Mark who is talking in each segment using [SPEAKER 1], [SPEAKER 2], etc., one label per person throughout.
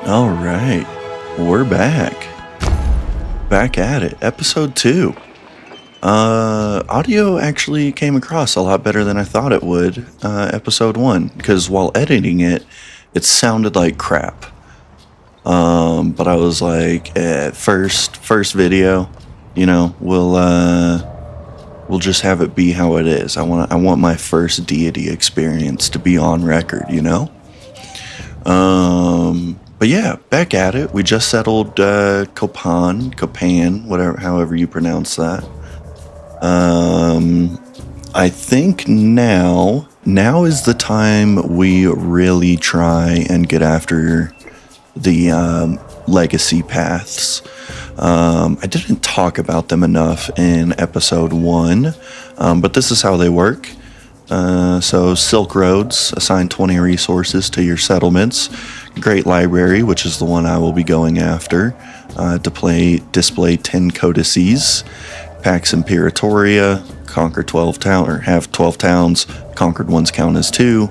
[SPEAKER 1] All right, we're back. Back at it. Episode 2. Audio actually came across a lot better than I thought it would, episode 1, because while editing it, it sounded like crap. But I was like, first video, we'll just have it be how it is. I want my first Deity experience to be on record, But yeah, back at it. We just settled Copan, whatever, however you pronounce that. I think now is the time we really try and get after the legacy paths. I didn't talk about them enough in episode 1, but this is how they work. So Silk Roads, assign 20 resources to your settlements. Great Library, which is the one I will be going after, display 10 codices. Pax Imperatoria, conquer 12 towns, or have 12 towns, conquered ones count as 2.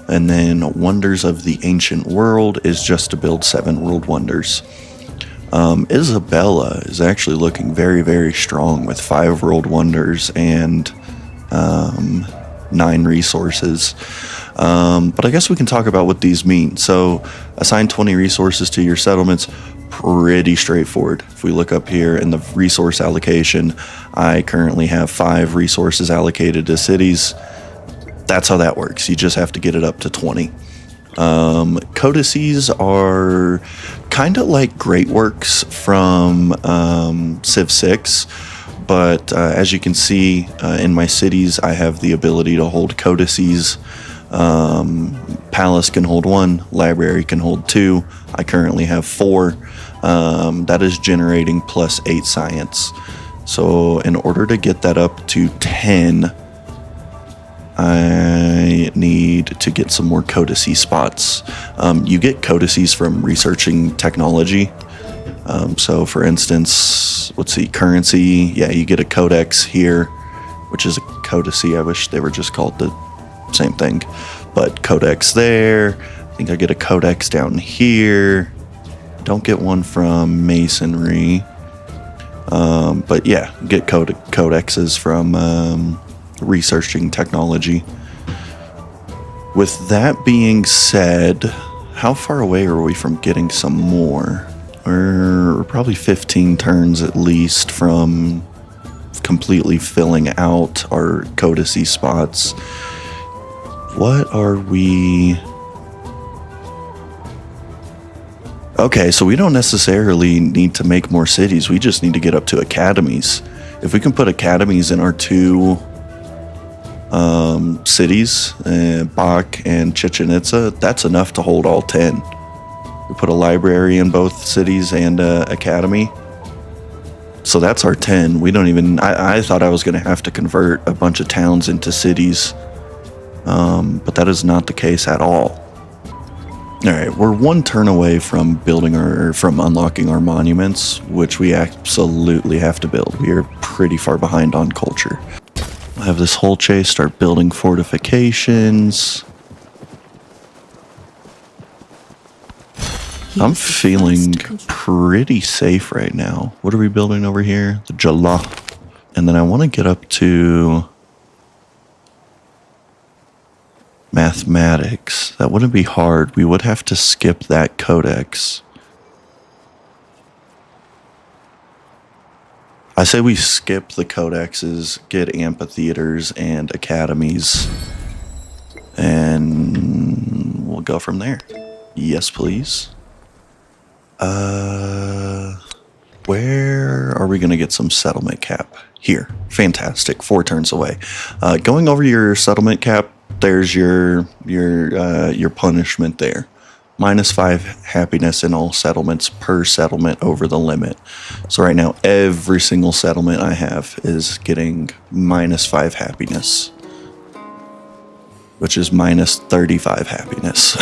[SPEAKER 1] And then Wonders of the Ancient World is just to build 7 world wonders. Isabella is actually looking very, very strong with 5 world wonders and 9 resources. But I guess we can talk about what these mean. So assign 20 resources to your settlements. Pretty straightforward. If we look up here in the resource allocation, I currently have 5 resources allocated to cities. That's how that works. You just have to get it up to 20. Codices are kind of like Great Works from Civ 6. But as you can see in my cities, I have the ability to hold codices. Palace can hold 1, library can hold 2. I currently have 4. That is generating plus 8 science. So in order to get that up to 10, I need to get some more codice spots. You get codices from researching technology. So for instance, let's see, currency. Yeah, you get a codex here, which is a codice. I wish they were just called the same thing, but codex there. I think I get a codex down here. Don't get one from masonry. But yeah, get codexes from researching technology. With that being said, how far away are we from getting some more? We're probably 15 turns at least from completely filling out our codice spots. What are we? Okay, so we don't necessarily need to make more cities. We just need to get up to academies. If we can put academies in our 2 cities, Bach and Chichen Itza, that's enough to hold all 10. We put a library in both cities and academy. So that's our 10. We don't even... I thought I was going to have to convert a bunch of towns into cities. But that is not the case at all. Alright, we're 1 turn away from unlocking our monuments, which we absolutely have to build. We are pretty far behind on culture. I have this whole chase, start building fortifications. I'm feeling pretty safe right now. What are we building over here? The Jala. And then I want to get up to mathematics. That wouldn't be hard. We would have to skip that codex. I say we skip the codexes, get amphitheaters and academies, and we'll go from there. Yes, please. Where are we going to get some settlement cap? Here. Fantastic. 4 turns away. Going over your settlement cap, there's your punishment there. -5 happiness in all settlements per settlement over the limit. So right now, every single settlement I have is getting -5 happiness, which is -35 happiness.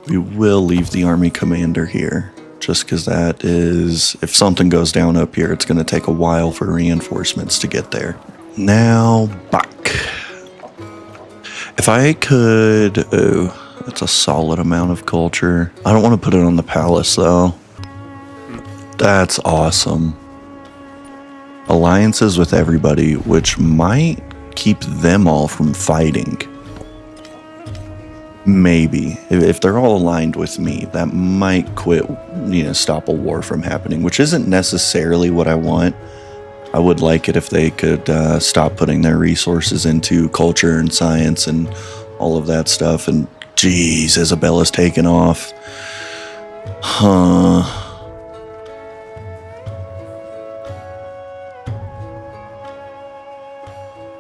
[SPEAKER 1] We will leave the army commander here, just because that is, if something goes down up here, it's going to take a while for reinforcements to get there. Now, Bach. If I could, oh, that's a solid amount of culture. I don't want to put it on the palace though. That's awesome. Alliances with everybody, which might keep them all from fighting. Maybe. If they're all aligned with me, that might stop a war from happening, which isn't necessarily what I want. I would like it if they could stop putting their resources into culture and science and all of that stuff. And geez, Isabella's taken off. Huh.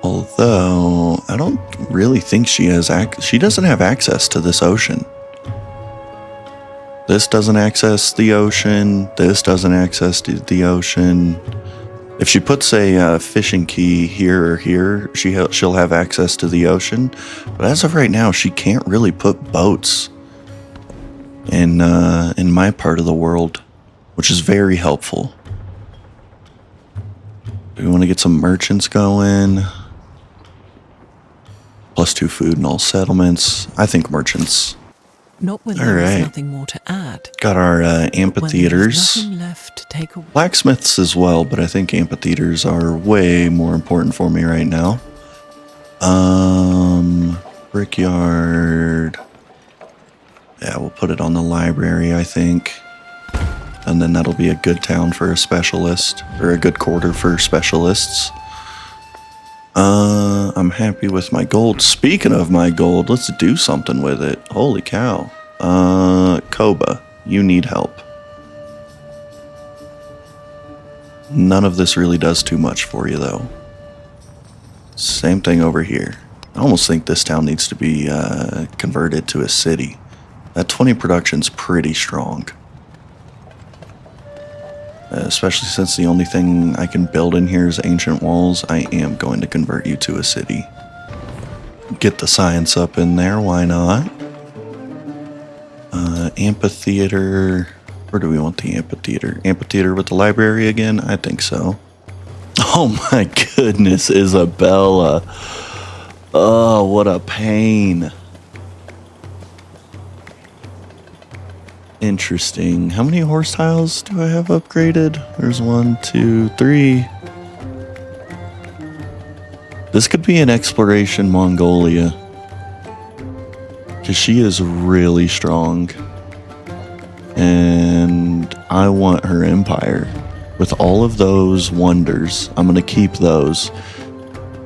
[SPEAKER 1] Although, I don't really think she doesn't have access to this ocean. This doesn't access the ocean. This doesn't access the ocean. If she puts a fishing key here or here, she'll have access to the ocean. But as of right now, she can't really put boats in my part of the world, which is very helpful. Do we want to get some merchants going? +2 food in all settlements. I think merchants.
[SPEAKER 2] Not when there is nothing more to add.
[SPEAKER 1] Got our amphitheaters.
[SPEAKER 2] Nothing left to take away.
[SPEAKER 1] Blacksmiths as well, but I think amphitheaters are way more important for me right now. Brickyard. Yeah, we'll put it on the library, I think. And then that'll be a good town for a specialist, or a good quarter for specialists. I'm happy with my gold. Speaking of my gold, let's do something with it. Holy cow. Koba, you need help. None of this really does too much for you, though. Same thing over here. I almost think this town needs to be converted to a city. That 20 production's pretty strong. Especially since the only thing I can build in here is ancient walls, I am going to convert you to a city. Get the science up in there, why not? Amphitheater. Where do we want the amphitheater? Amphitheater with the library again? I think so. Oh my goodness, Isabella. Oh, what a pain. Interesting. How many horse tiles do I have upgraded? There's 1, 2, 3. This could be an exploration Mongolia. Because she is really strong. And I want her empire. With all of those wonders, I'm going to keep those.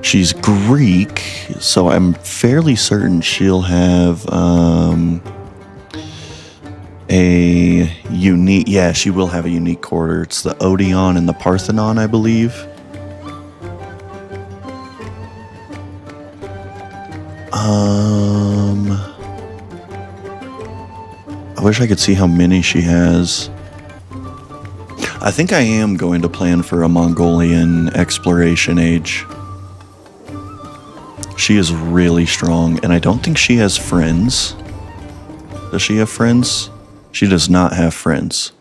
[SPEAKER 1] She's Greek, so I'm fairly certain she'll have a unique, she will have a unique quarter. It's the Odeon and the Parthenon, I believe. I wish I could see how many she has. I think I am going to plan for a Mongolian exploration age. She is really strong, and I don't think she has friends. Does she have friends? She does not have friends.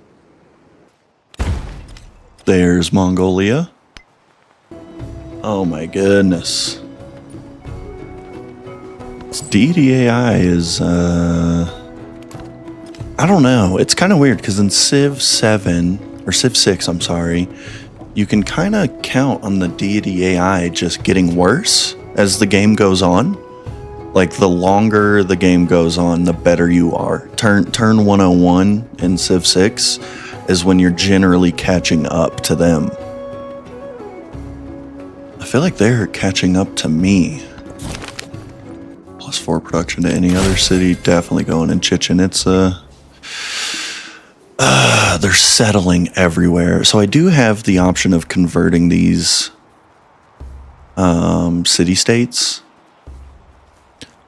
[SPEAKER 1] There's Mongolia. Oh my goodness. This Deity AI is, I don't know. It's kind of weird because in Civ 7, or Civ 6, I'm sorry, you can kind of count on the Deity AI just getting worse as the game goes on. Like, the longer the game goes on, the better you are. Turn 101 in Civ 6 is when you're generally catching up to them. I feel like they're catching up to me. +4 production to any other city. Definitely going in Chichen Itza. They're settling everywhere. So I do have the option of converting these city-states.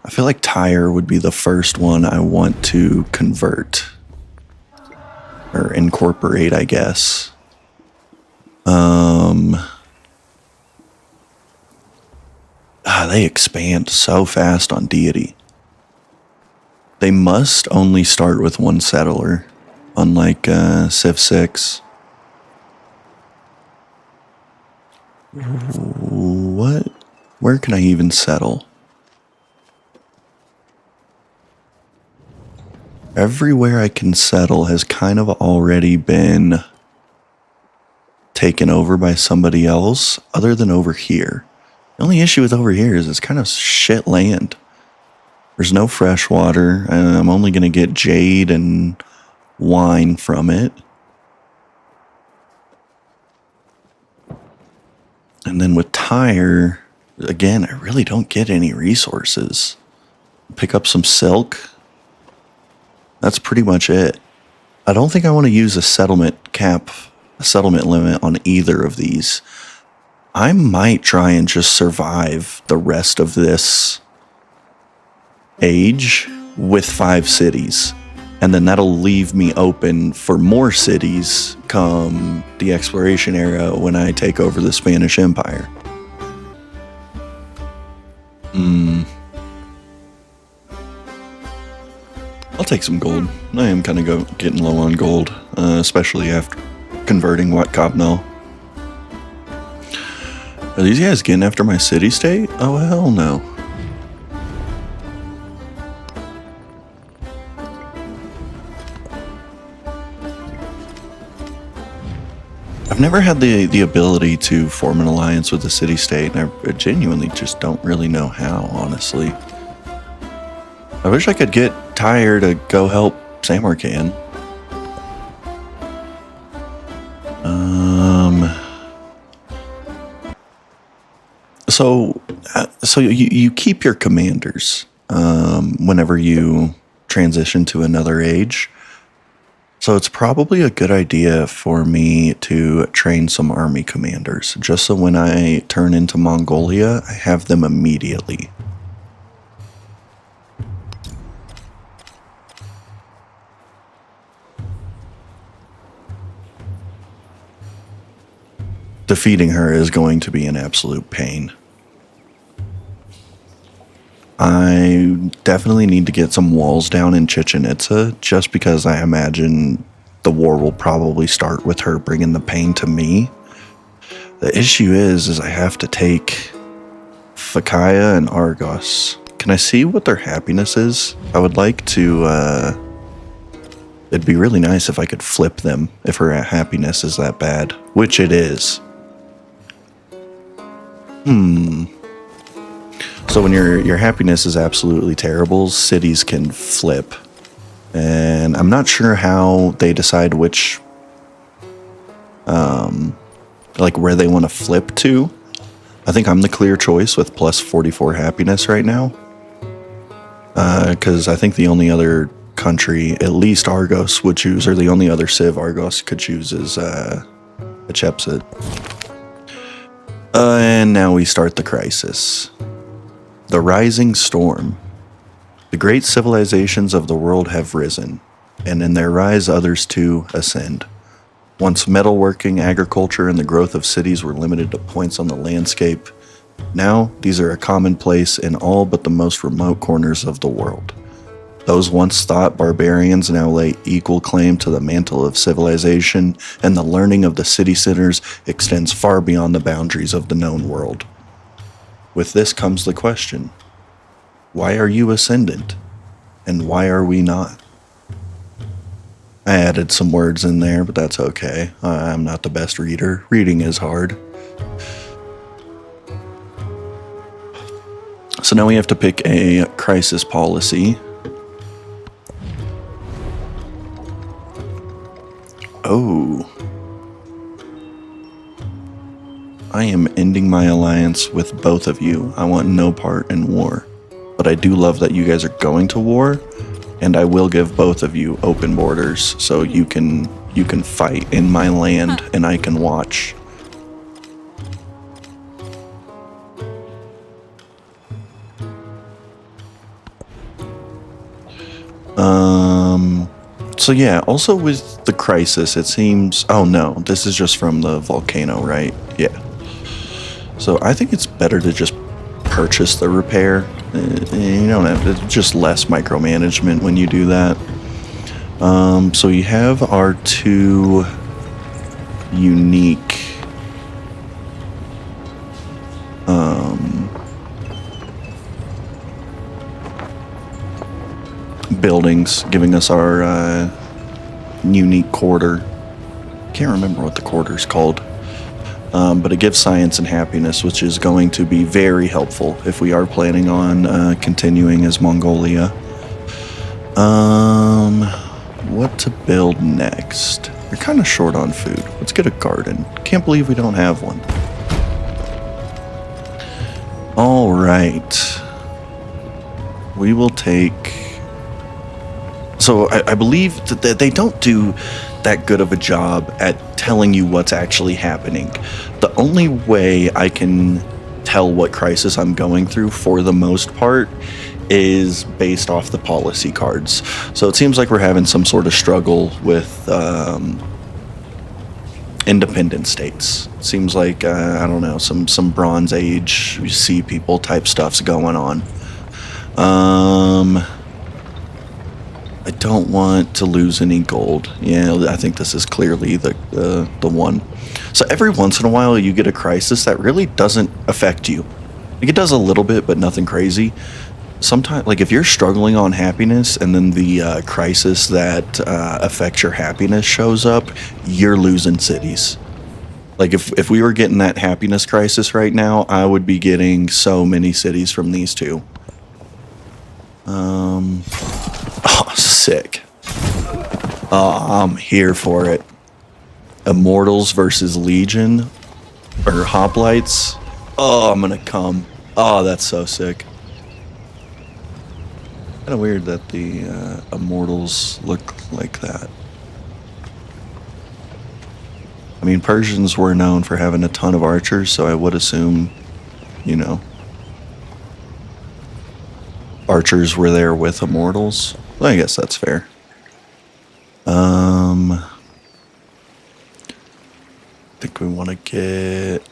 [SPEAKER 1] I feel like Tyre would be the first one I want to convert. Or incorporate, I guess. They expand so fast on Deity. They must only start with one settler, unlike Civ 6. What? Where can I even settle? Everywhere I can settle has kind of already been taken over by somebody else, other than over here. The only issue with over here is it's kind of shit land. There's no fresh water, and I'm only going to get jade and wine from it. And then with Tyre, again, I really don't get any resources. Pick up some silk. That's pretty much it. I don't think I want to use a settlement limit on either of these. I might try and just survive the rest of this age with 5 cities. And then that'll leave me open for more cities come the exploration era when I take over the Spanish Empire. I'll take some gold. I am kind of getting low on gold, especially after converting Wat Cobnel. Are these guys getting after my city-state? Oh, hell no. I've never had the ability to form an alliance with the city-state, and I genuinely just don't really know how, honestly. I wish I could get Tyre to go help Samarkand. So you keep your commanders whenever you transition to another age. So it's probably a good idea for me to train some army commanders, just so when I turn into Mongolia, I have them immediately. Defeating her is going to be an absolute pain. I definitely need to get some walls down in Chichen Itza, just because I imagine the war will probably start with her bringing the pain to me. The issue is I have to take Phakia and Argos. Can I see what their happiness is? I would like to, it'd be really nice if I could flip them if her happiness is that bad, which it is. So when your happiness is absolutely terrible, cities can flip. And I'm not sure how they decide which, like where they want to flip to. I think I'm the clear choice with plus 44 happiness right now. Because I think the only other country, at least Argos would choose, or the only other civ Argos could choose is Hatshepsut. And now we start the crisis. The rising storm. The great civilizations of the world have risen, and in their rise others too ascend. Once metalworking, agriculture, and the growth of cities were limited to points on the landscape, now these are a commonplace in all but the most remote corners of the world. Those once thought barbarians now lay equal claim to the mantle of civilization, and the learning of the city centers extends far beyond the boundaries of the known world. With this comes the question, why are you ascendant, and why are we not? I added some words in there, but that's okay. I'm not the best reader. Reading is hard. So now we have to pick a crisis policy. Oh. I am ending my alliance with both of you. I want no part in war. But I do love that you guys are going to war, and I will give both of you open borders so you can fight in my land and I can watch. So yeah, also with the crisis, it seems, oh no, this is just from the volcano, right? Yeah. So I think it's better to just purchase the repair. You don't have to, just less micromanagement when you do that. So you have our two unique buildings, giving us our unique quarter. Can't remember what the quarter's called. But it gives science and happiness, which is going to be very helpful if we are planning on continuing as Mongolia. What to build next? We're kind of short on food. Let's get a garden. Can't believe we don't have one. All right. We will take... So I believe that they don't do that good of a job at telling you what's actually happening. The only way I can tell what crisis I'm going through for the most part is based off the policy cards. So it seems like we're having some sort of struggle with independent states. Seems like, I don't know, some Bronze Age sea people type stuff's going on. I don't want to lose any gold. Yeah, I think this is clearly the one. So every once in a while you get a crisis that really doesn't affect you. Like it does a little bit, but nothing crazy. Sometimes, like if you're struggling on happiness and then the crisis that affects your happiness shows up, you're losing cities. Like if we were getting that happiness crisis right now, I would be getting so many cities from these two. Oh, sick. Oh, I'm here for it. Immortals versus Legion or Hoplites. Oh, I'm gonna come. Oh, that's so sick. Kind of weird that the Immortals look like that. I mean, Persians were known for having a ton of archers, so I would assume, you know, archers were there with Immortals. Well, I guess that's fair. I think we want to get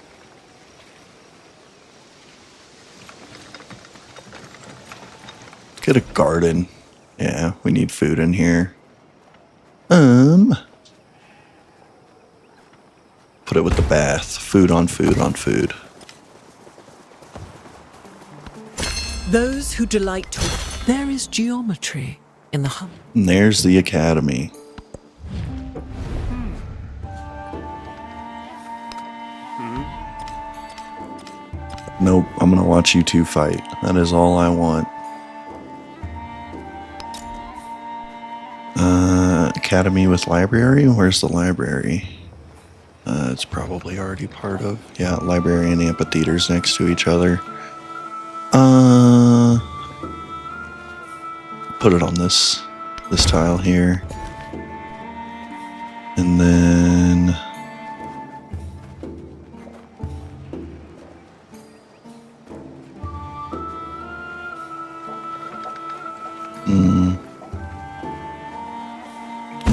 [SPEAKER 1] a garden. Yeah, we need food in here. Put it with the bath. Food on food on food.
[SPEAKER 2] Those who delight to... There is geometry in the hum.
[SPEAKER 1] And there's the academy. Nope, I'm gonna watch you two fight. That is all I want. Academy with library? Where's the library? It's probably already part of... Yeah, library and amphitheaters next to each other. Put it on this tile here. And then...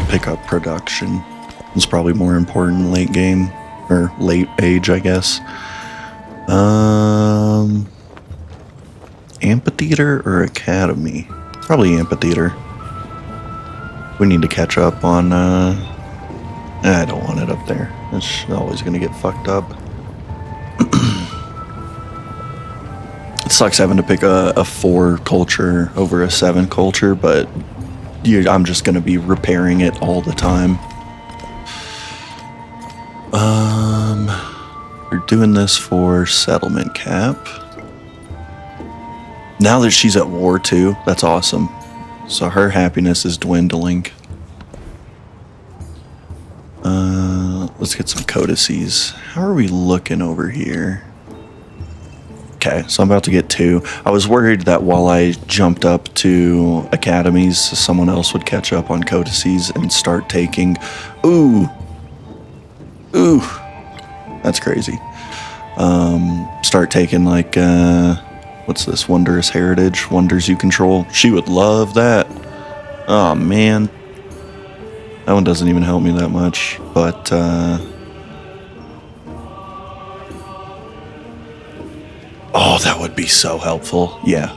[SPEAKER 1] pick up production. It's probably more important late game, or late age, I guess. Amphitheater or academy? Probably amphitheater. We need to catch up on, I don't want it up there. It's always gonna get fucked up. It sucks having to pick a 4 culture over a 7 culture, but I'm just gonna be repairing it all the time. We're doing this for settlement cap. Now that she's at war too, that's awesome. So her happiness is dwindling. Let's get some codices. How are we looking over here? Okay, so I'm about to get 2. I was worried that while I jumped up to academies, someone else would catch up on codices and start taking... Ooh, that's crazy. Start taking like, what's this? Wondrous Heritage, Wonders You Control. She would love that. Oh man. That one doesn't even help me that much, but, oh, that would be so helpful. Yeah.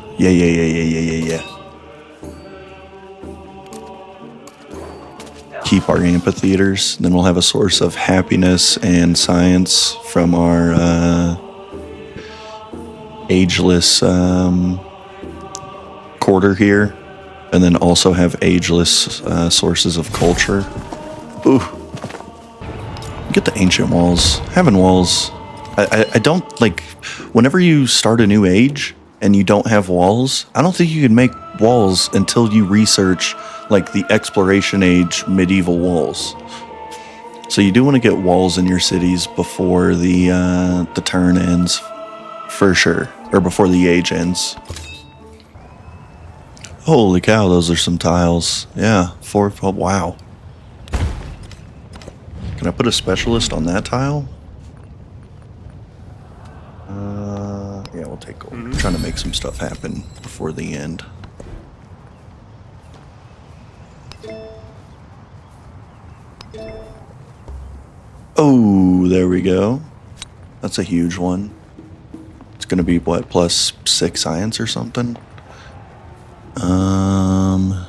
[SPEAKER 1] Keep our amphitheaters, then we'll have a source of happiness and science from our ageless quarter here. And then also have ageless sources of culture. Ooh. Get the ancient walls. Having walls. I don't, like, whenever you start a new age and you don't have walls, I don't think you can make walls until you research, like, the exploration age medieval walls. So you do want to get walls in your cities before the turn ends, for sure. Or before the age ends. Holy cow, those are some tiles. Yeah, oh, wow. Can I put a specialist on that tile? Yeah, we'll take gold. I'm trying to make some stuff happen before the end. Oh, there we go. That's a huge one. It's gonna be what, +6 science or something? Oh,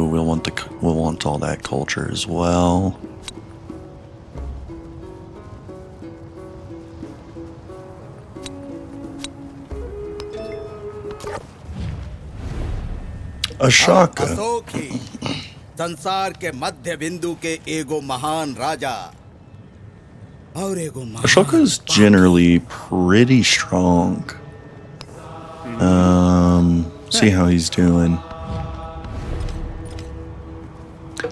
[SPEAKER 1] we'll want all that culture as well. Ashoka.
[SPEAKER 3] संसार के मध्य बिंदु के एगो महान राजा और एगो महान
[SPEAKER 1] Ashoka is generally pretty strong. See how he's doing.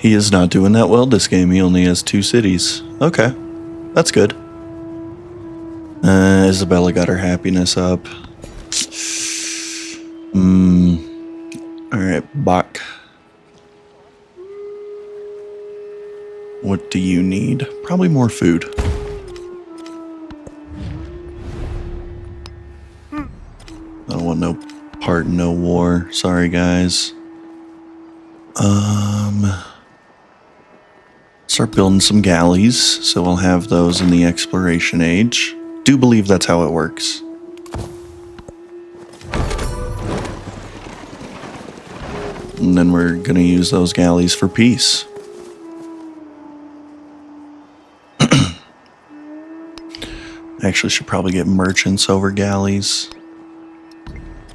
[SPEAKER 1] He is not doing that well this game. He only has 2 cities. Okay, that's good. Isabella got her happiness up. Alright, Bach. What do you need? Probably more food. I don't want no part in no war. Sorry, guys. Start building some galleys, so we'll have those in the exploration age. Do believe that's how it works. And then we're gonna use those galleys for peace. Actually should probably get merchants over galleys.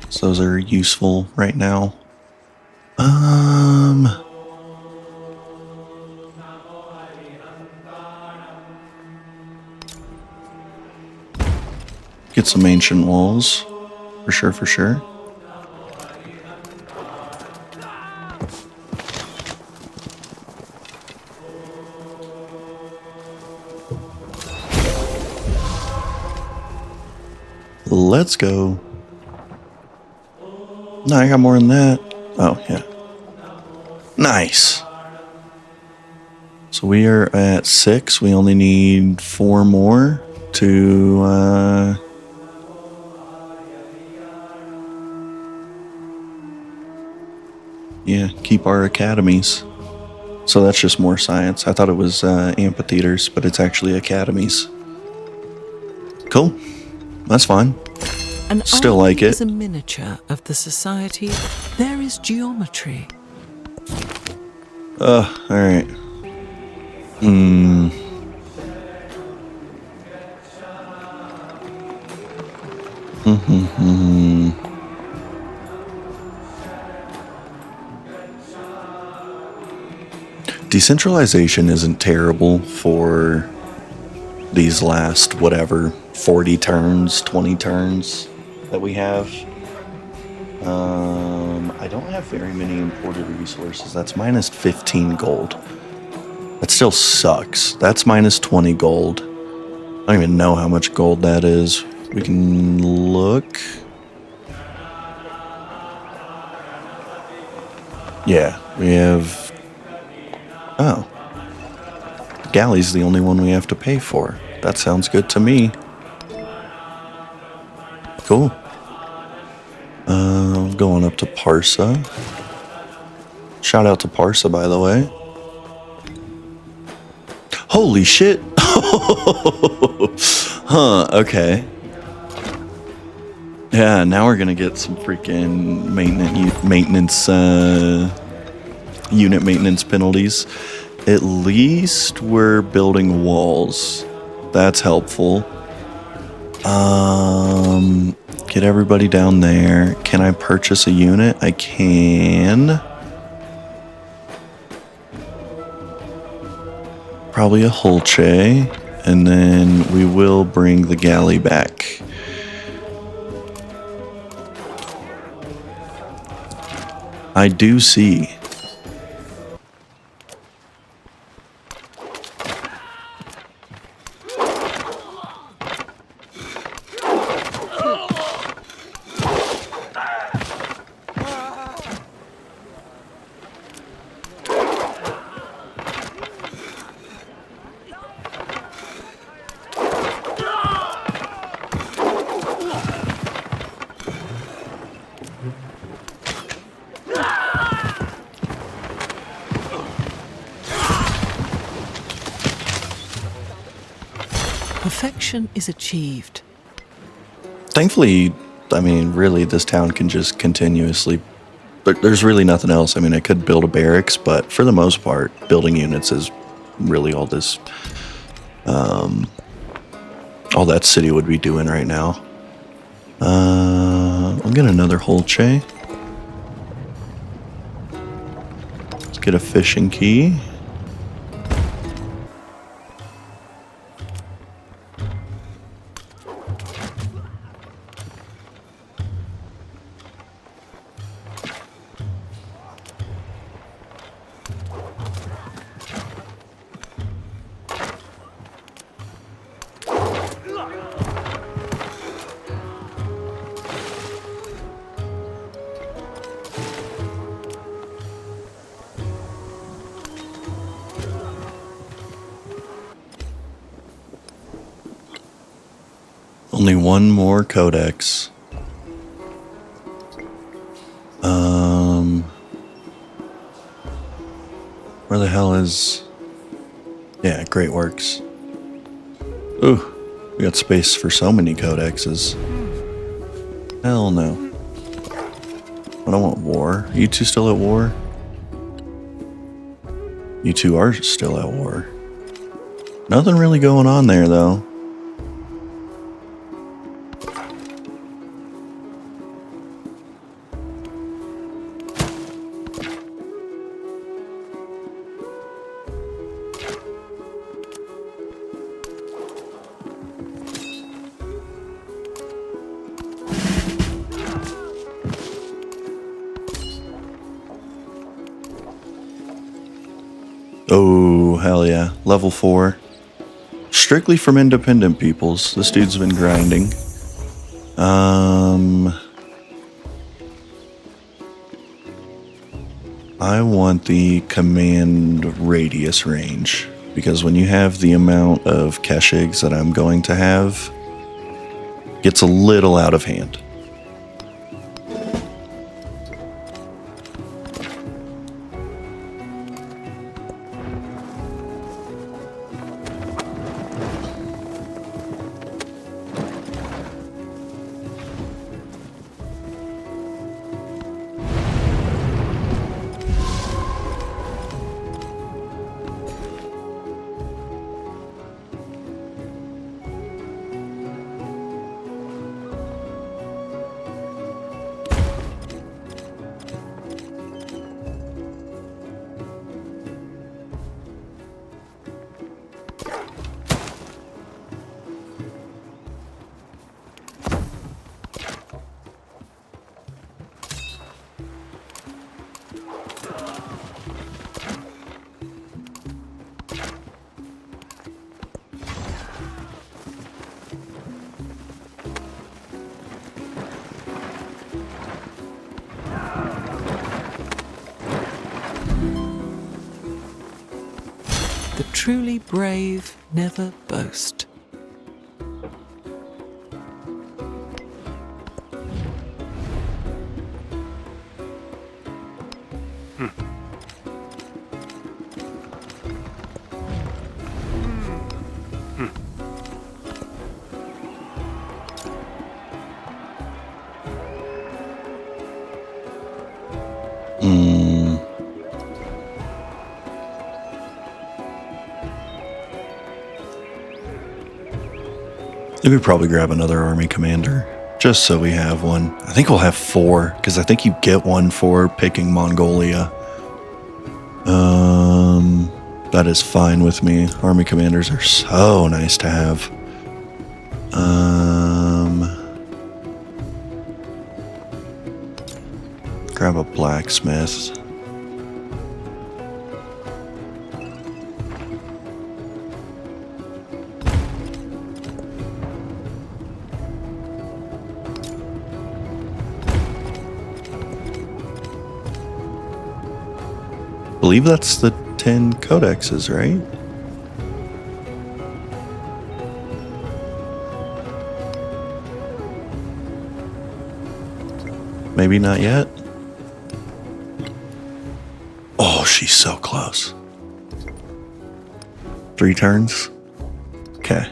[SPEAKER 1] So those are useful right now. Get some ancient walls. For sure, for sure. Let's go. No, I got more than that. Oh, yeah. Nice. So we are at 6. We only need 4 more to, yeah, keep our academies. So that's just more science. I thought it was amphitheaters, but it's actually academies. Cool. That's fine.
[SPEAKER 2] An
[SPEAKER 1] Still
[SPEAKER 2] army
[SPEAKER 1] like it.
[SPEAKER 2] is a miniature of the society. There is geometry.
[SPEAKER 1] Alright. Decentralization isn't terrible for these last, whatever, 40 turns, 20 turns that we have. I don't have very many imported resources. That's minus 15 gold. That still sucks. That's minus 20 gold. I don't even know how much gold that is. We can look. Yeah, we have... Oh. Galley's the only one we have to pay for. That sounds good to me. Cool. Going up to Parsa. Shout out to Parsa, by the way. Holy shit! Huh, okay. Yeah, now we're gonna get some freaking unit maintenance penalties. At least we're building walls. That's helpful. Get everybody down there. Can I purchase a unit? I can. Probably a Holche. And then we will bring the galley back. I do see.
[SPEAKER 2] Perfection is achieved.
[SPEAKER 1] Thankfully, I mean, really, this town can just continuously... There's really nothing else. I mean, I could build a barracks, but for the most part, building units is really all this... all that city would be doing right now. I'll get another Holche. Let's get a fishing key. Only one more codex. Where the hell is... Yeah, Great Works. Ooh, we got space for so many codexes. Hell no. I don't want war. You two still at war? You two are still at war. Nothing really going on there, though. Oh, hell yeah. Level 4. Strictly from independent peoples. This dude's been grinding. I want the command radius range. Because when you have the amount of keshigs that I'm going to have, it gets a little out of hand.
[SPEAKER 2] The truly brave never boast.
[SPEAKER 1] We could probably grab another army commander Just so we have one. I think we'll have 4, because I think you get one for picking Mongolia. That is fine with me. Army commanders are so nice to have. Grab a blacksmith. I believe that's the 10 codexes, right? Maybe not yet. Oh, she's so close. 3 turns? Okay.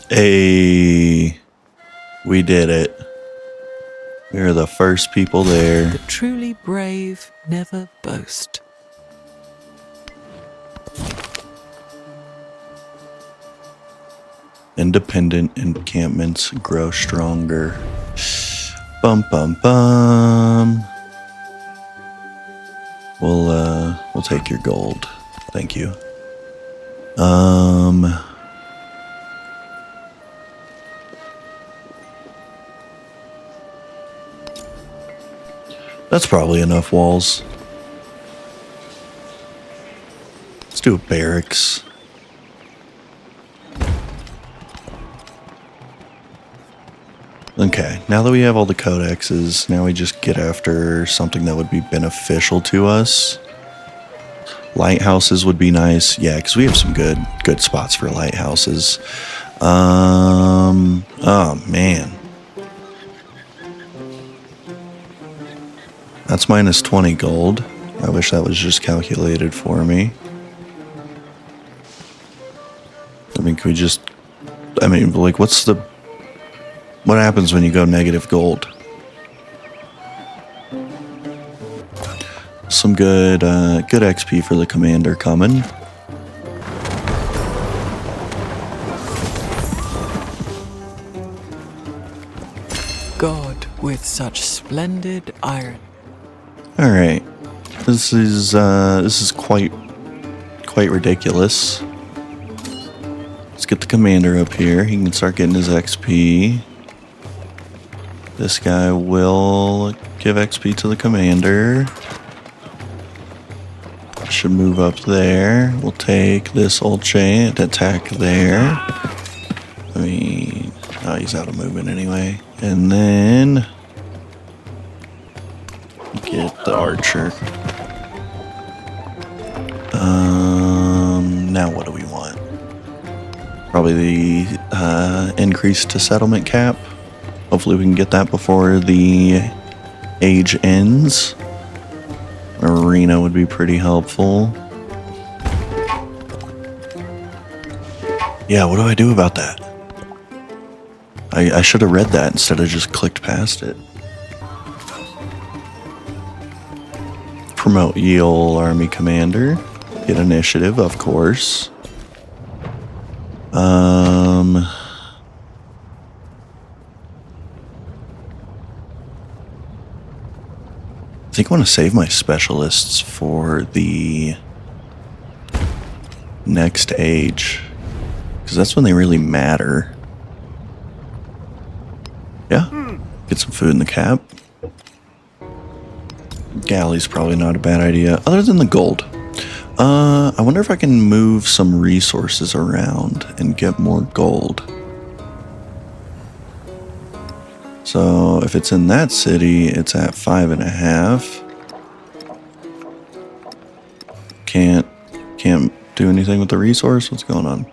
[SPEAKER 1] Hey, we did it. We are the first people there.
[SPEAKER 2] The truly brave never boast.
[SPEAKER 1] Independent encampments grow stronger. Bum bum bum. We'll take your gold. Thank you. That's probably enough walls. Let's do a barracks. Okay, now that we have all the codexes, now we just get after something that would be beneficial to us. Lighthouses would be nice. Yeah, because we have some good spots for lighthouses. Oh man. That's minus 20 gold. I wish that was just calculated for me. I mean, can we just... I mean, like, what happens when you go negative gold? Some good XP for the commander coming.
[SPEAKER 2] God with such splendid iron.
[SPEAKER 1] All right, this is quite ridiculous. Let's get the commander up here. He can start getting his XP. This guy will give XP to the commander. Should move up there. We'll take this old chain to attack there. I mean, oh, he's out of movement anyway. And then get the archer. Now what do we want? Probably the increase to settlement cap. Hopefully we can get that before the age ends. Arena would be pretty helpful. Yeah, what do I do about that? I should have read that instead of just clicked past it. Promote Yule Army Commander. Get initiative, of course. I think I want to save my specialists for the next age, because that's when they really matter. Yeah, get some food in the cap. Galley's probably not a bad idea, other than the gold. I wonder if I can move some resources around and get more gold. So if it's in that city, it's at 5.5. Can't do anything with the resource. What's going on?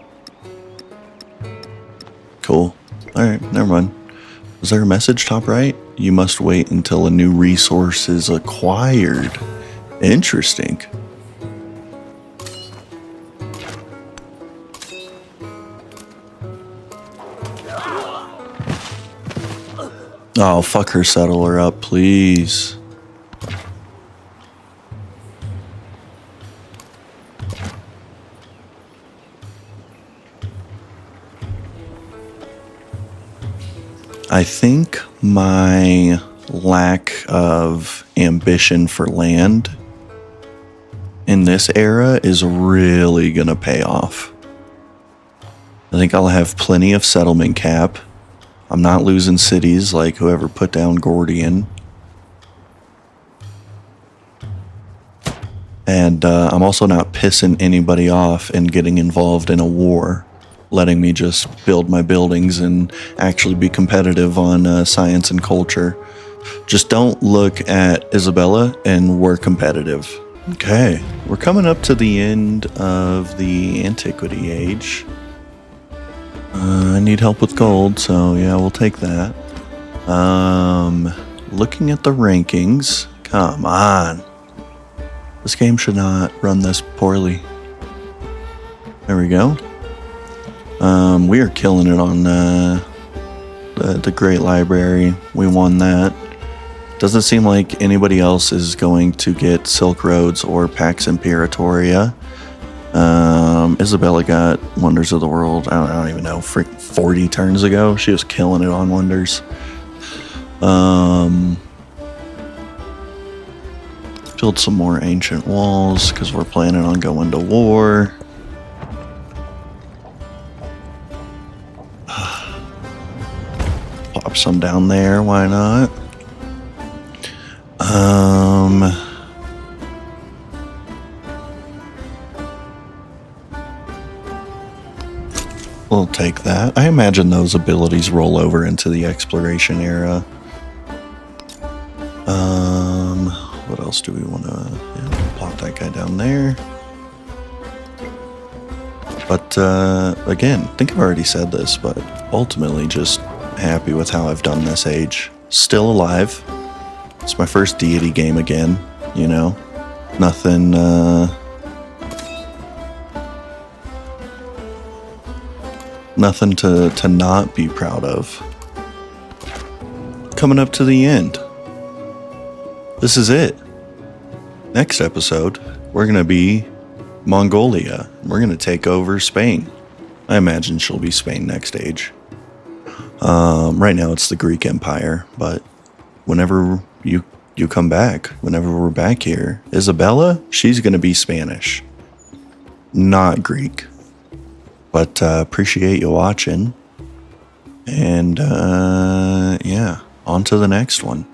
[SPEAKER 1] Cool. All right, never mind. Was there a message top right? You must wait until a new resource is acquired. Interesting. Oh, fuck her settler up, please. I think my lack of ambition for land in this era is really going to pay off. I think I'll have plenty of settlement cap. I'm not losing cities like whoever put down Gordian. And I'm also not pissing anybody off and getting involved in a war, letting me just build my buildings and actually be competitive on science and culture. Just don't look at Isabella and we're competitive. Okay, we're coming up to the end of the Antiquity age. I need help with gold, so yeah, we'll take that. Looking at the rankings, come on. This game should not run this poorly. There we go. We are killing it on the Great Library. We won that. Doesn't seem like anybody else is going to get Silk Roads or Pax Imperatoria. Isabella got Wonders of the World. I don't even know. 40 turns ago, she was killing it on Wonders. Build some more ancient walls because we're planning on going to war. Pop some down there. Why not? We'll take that. I imagine those abilities roll over into the exploration era. What else do we want to... Yeah, plop that guy down there. But, again, I think I've already said this, but ultimately just happy with how I've done this age. Still alive. It's my first Deity game again, you know? Nothing, nothing to not be proud of. Coming up to the end. This is it. Next episode, we're going to be Mongolia. We're going to take over Spain. I imagine she'll be Spain next age. Right now it's the Greek Empire, but whenever you come back, whenever we're back here, Isabella, she's going to be Spanish, not Greek. But appreciate you watching. And yeah, on to the next one.